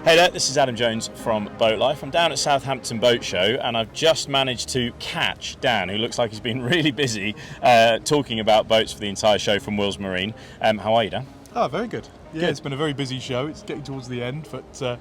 Hey there, this is Adam Jones from BoatLife. I'm down at Southampton Boat Show and I've just managed to catch Dan, who looks like he's been really busy talking about boats for the entire show from Wills Marine. How are you, Dan? Oh, very good. Yeah, Good. It's been a very busy show. It's getting towards the end, but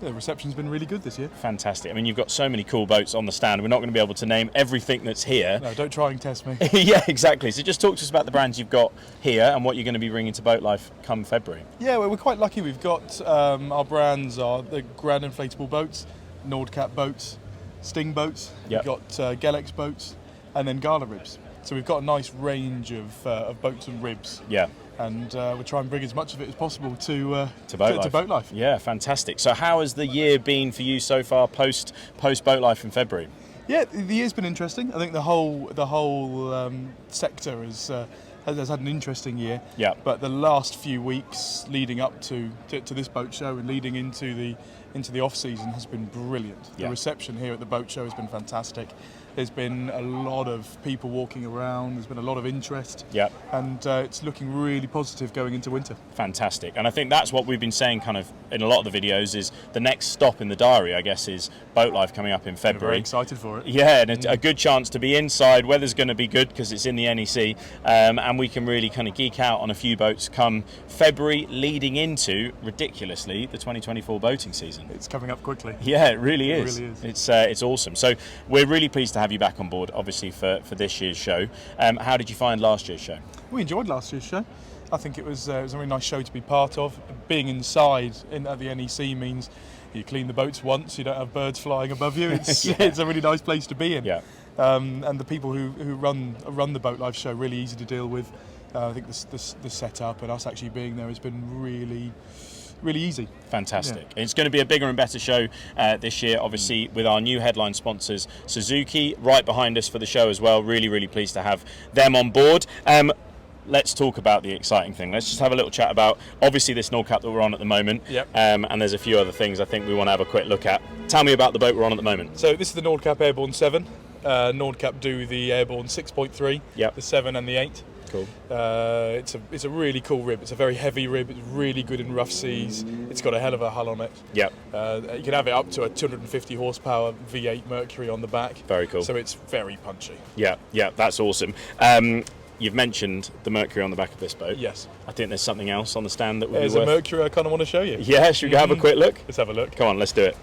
the reception's been really good this year. Fantastic. I mean, you've got so many cool boats on the stand. We're not going to be able to name everything that's here. No, don't try and test me. Yeah, exactly. So just talk to us about the brands you've got here and what you're going to be bringing to BoatLife come February. Yeah, well, we're quite lucky. We've got our brands are the Grand Inflatable boats, Nordkapp boats, Sting boats. Yep. We've got Gelex boats, and then Gala ribs. So we've got a nice range of boats and ribs. Yeah. And we'll try and bring as much of it as possible to BoatLife. To BoatLife. Yeah, fantastic. So how has the year been for you so far post BoatLife in February? Yeah, the year's been interesting. I think the whole sector has had an interesting year. Yeah. But the last few weeks leading up to this boat show and leading into the off season has been brilliant. Yeah. The reception here at the boat show has been fantastic. There's been a lot of people walking around. There's been a lot of interest. Yeah. And it's looking really positive going into winter. Fantastic. And I think that's what we've been saying kind of in a lot of the videos is the next stop in the diary, I guess, is BoatLife coming up in February. We're very excited for it. Yeah, and a good chance to be inside. Weather's going to be good because it's in the NEC, and we can really kind of geek out on a few boats come February, leading into, ridiculously, the 2024 boating season. It's coming up quickly. Yeah, it really is. It really is. It's awesome. So we're really pleased to have you back on board, obviously, for this year's show. How did you find last year's show? We enjoyed last year's show. I think it was a really nice show to be part of. Being inside at the NEC means you clean the boats once, you don't have birds flying above you. It's Yeah. It's a really nice place to be in. Yeah. And the people who run the BoatLife show really easy to deal with. I think the setup and us actually being there has been really easy. Fantastic. Yeah. It's going to be a bigger and better show this year, obviously, with our new headline sponsors, Suzuki, right behind us for the show as well. Really, really pleased to have them on board. Let's talk about the exciting thing. Let's just have a little chat about, obviously, this Nordkapp that we're on at the moment. Yep. And there's a few other things I think we want to have a quick look at. Tell me about the boat we're on at the moment. So this is the Nordkapp Airborne 7. Nordkapp do the Airborne 6.3, Yep. the 7 and the 8. Cool. It's a really cool rib. It's a very heavy rib. It's really good in rough seas. It's got a hell of a hull on it. Yep. You can have it up to a 250 horsepower V8 Mercury on the back. Very cool. So it's very punchy. Yeah, that's awesome. You've mentioned the Mercury on the back of this boat. Yes. I think there's something else on the stand that would There's be a worth... Mercury I kind of want to show you. Yeah, should we go have a quick look? Let's have a look. Come on, let's do it.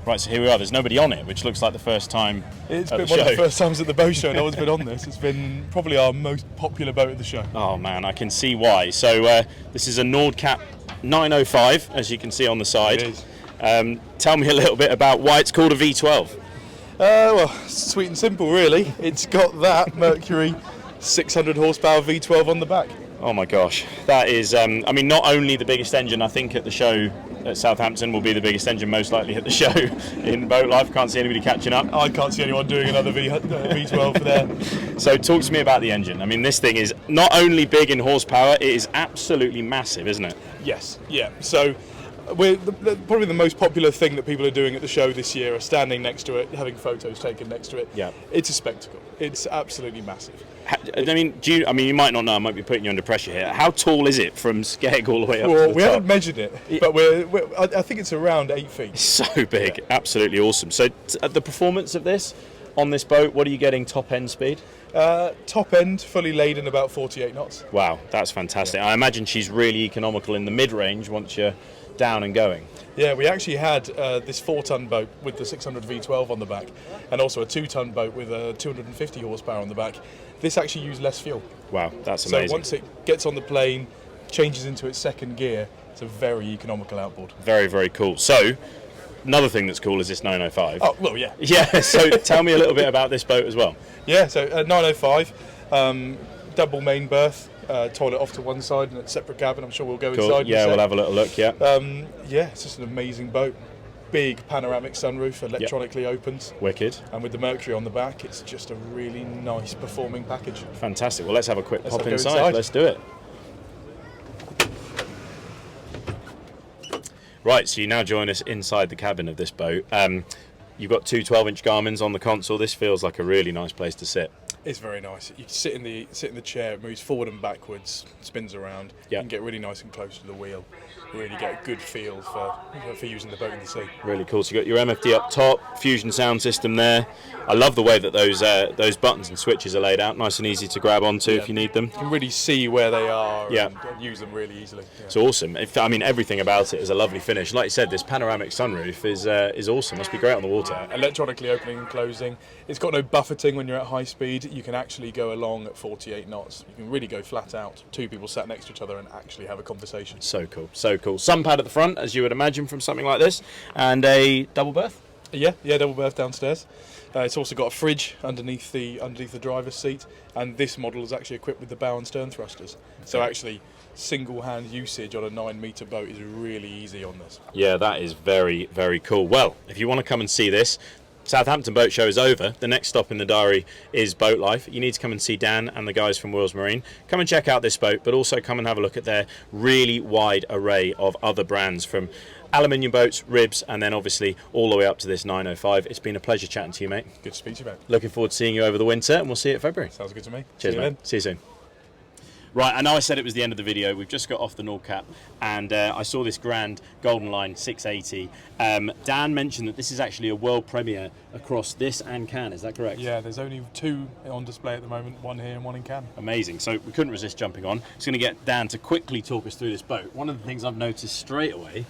Right, so here we are. There's nobody on it, which looks like the first time It's at been the one of show. the first times at the boat show no one's been on this. It's been probably our most popular boat at the show. Oh man, I can see why. So this is a Nordkapp 905, as you can see on the side. It is. Tell me a little bit about why it's called a V12. Well, sweet and simple, really. It's got that Mercury 600 horsepower V12 on the back. Oh my gosh, that is, I mean, not only the biggest engine, I think at the show at Southampton will be the biggest engine most likely at the show in BoatLife. Can't see anybody catching up. I can't see anyone doing another V12 there. So talk to me about the engine. I mean, this thing is not only big in horsepower, it is absolutely massive, isn't it? Yes, yeah. So probably the most popular thing that people are doing at the show this year are standing next to it, having photos taken next to it. Yeah. It's a spectacle. It's absolutely massive. I mean, you might not know. I might be putting you under pressure here. How tall is it from Skeg all the way up to Well, the we top? haven't measured it, but I think it's around 8 feet. So big, absolutely awesome. So the performance of this on this boat, what are you getting top end speed? Top end, fully laden, about 48 knots. Wow, that's fantastic. I imagine she's really economical in the mid range once you're down and going. Yeah, we actually had this 4-ton boat with the 600 V12 on the back, and also a 2-ton boat with a 250 horsepower on the back. This actually used less fuel. Wow, that's amazing. So once it gets on the plane, changes into its second gear, it's a very economical outboard. Very, very cool. So another thing that's cool is this 905. Oh, well, yeah. Yeah, so tell me a little bit about this boat as well. Yeah, so 905, double main berth, toilet off to one side and a separate cabin. I'm sure we'll go Cool. inside. Yeah, we'll have a little look, yeah. Yeah, it's just an amazing boat. Big panoramic sunroof, electronically opened. Wicked. And with the Mercury on the back, it's just a really nice performing package. Fantastic. Well, let's have a quick pop go inside. Let's do it. Right, so you now join us inside the cabin of this boat. You've got two 12-inch Garmins on the console. This feels like a really nice place to sit. It's very nice. You sit in the chair, it moves forward and backwards, spins around. Yeah. You can get really nice and close to the wheel. Really get a good feel for using the boat in the sea. Really cool. So you got your MFD up top, Fusion sound system there. I love the way that those buttons and switches are laid out, nice and easy to grab onto if you need them. You can really see where they are Yeah. and use them really easily. Yeah. It's awesome. Everything about it is a lovely finish. Like you said, this panoramic sunroof is awesome. Must be great on the water. Electronically opening and closing. It's got no buffeting when you're at high speed. You can actually go along at 48 knots. You can really go flat out. Two people sat next to each other and actually have a conversation. So cool, so cool. Sun pad at the front, as you would imagine from something like this, and a double berth. Yeah, double berth downstairs. It's also got a fridge underneath the driver's seat, and this model is actually equipped with the bow and stern thrusters. So actually, single-hand usage on a 9-metre boat is really easy on this. Yeah, that is very, very cool. Well, if you want to come and see this, Southampton Boat Show is over. The next stop in the diary is BoatLife. You need to come and see Dan and the guys from Wills Marine. Come and check out this boat, but also come and have a look at their really wide array of other brands, from aluminium boats, ribs, and then obviously all the way up to this 905. It's been a pleasure chatting to you, mate. Good to speak to you, mate. Looking forward to seeing you over the winter, and we'll see you at February. Sounds good to me. Cheers, mate. See you soon. Right, I know I said it was the end of the video. We've just got off the Nordkapp, and I saw this grand Golden Line 680. Dan mentioned that this is actually a world premiere across this and Cannes. Is that correct? Yeah, there's only 2 on display at the moment, one here and one in Cannes. Amazing. So we couldn't resist jumping on. Just going to get Dan to quickly talk us through this boat. One of the things I've noticed straight away: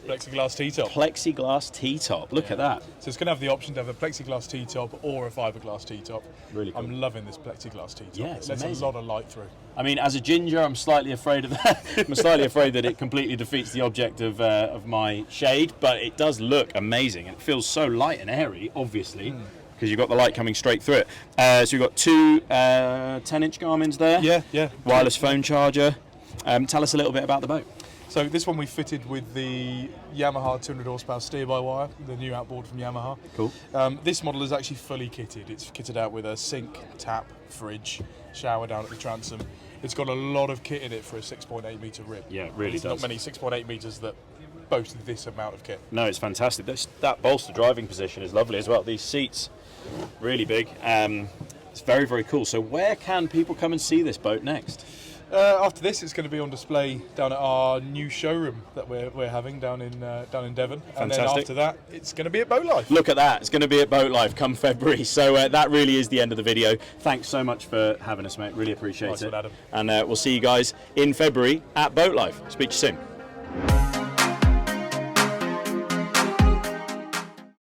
plexiglass T-top. Plexiglass T-top. Look at that. So it's going to have the option to have a plexiglass T-top or a fiberglass T-top. Really cool. I'm loving this plexiglass T-top. Yeah, it's it lets amazing. a lot of light through. I mean, as a ginger, I'm slightly afraid of that. I'm slightly afraid that it completely defeats the object of my shade, but it does look amazing. It feels so light and airy, obviously, because you've got the light coming straight through it. So you've got 2 10-inch Garmins there. Yeah. Wireless phone charger. Tell us a little bit about the boat. So this one we fitted with the Yamaha 200 horsepower steer-by-wire, the new outboard from Yamaha. Cool. This model is actually fully kitted. It's kitted out with a sink, tap, fridge, shower down at the transom. It's got a lot of kit in it for a 6.8 metre rib. Yeah, it really There's does. not many 6.8 metres that boast this amount of kit. No, it's fantastic. That bolster driving position is lovely as well. These seats, really big. It's very, very cool. So where can people come and see this boat next? After this, it's going to be on display down at our new showroom that we're having down in Devon. Fantastic. And then after that, it's going to be at BoatLife. Look at that. It's going to be at BoatLife come February. So that really is the end of the video. Thanks so much for having us, mate. Really appreciate Nice it. one, Adam. And we'll see you guys in February at BoatLife. Speak to you soon.